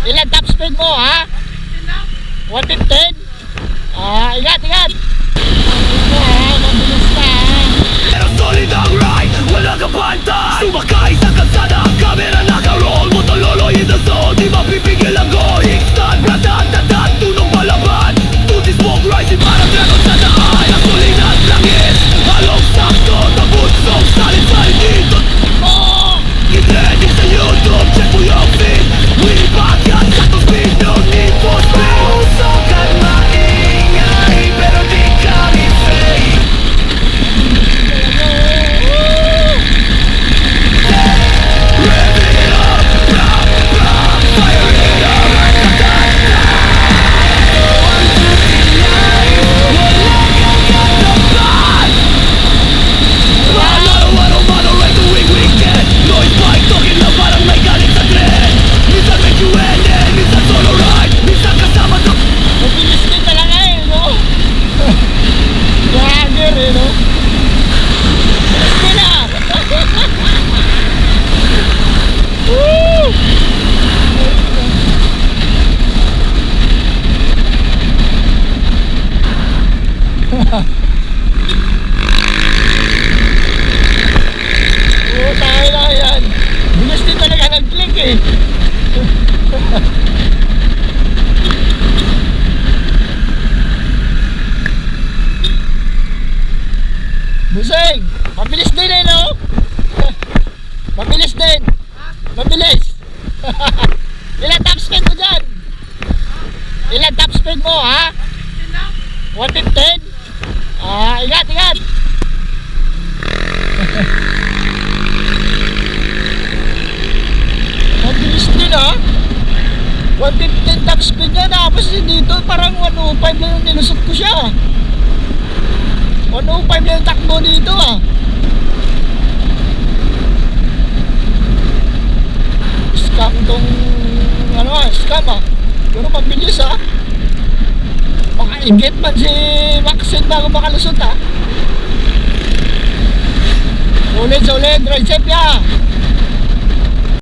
Ilan top speed mo ha? 115? Ingat, ingat. Mabilis na ha. Pero solid ang ride, wala kang pantay. Sumakay sa kalsada, camera naka-roll. Motololo in the zone, di mapipigil ang goal. Kickstart, ratat-tatat, tunog palaban. Tuti smoke rising, parang dragon sa daan. Ang tuloy na langis, halong sakto. Tabunsong salin-salin dito. Get ready sa YouTube, check mo yung feed. We back at sakto speed, no need for speed. Usok at maingay, pero di kami fake. Mabilis din talaga eh, no? Lager eh, no? Mabilis din ah! Woo! Oo, tayo na yan. Bilis din talaga nag-click eh. Busing! Mabilis din eh, no? Mabilis din! Mabilis! Ilan top speed mo dyan? Ilan top speed mo, ha? 115? Ingat, ingat! Mabilis din, ha? 115 top speed na, tapos dito parang 105 na yung nilusot ko siya. 105 na yung takbo dito ah. Scam tong scam ah. Pero mabilis ah. Makaingit man si Maxine bago makalusot ah. Solid, solid, right safe ya.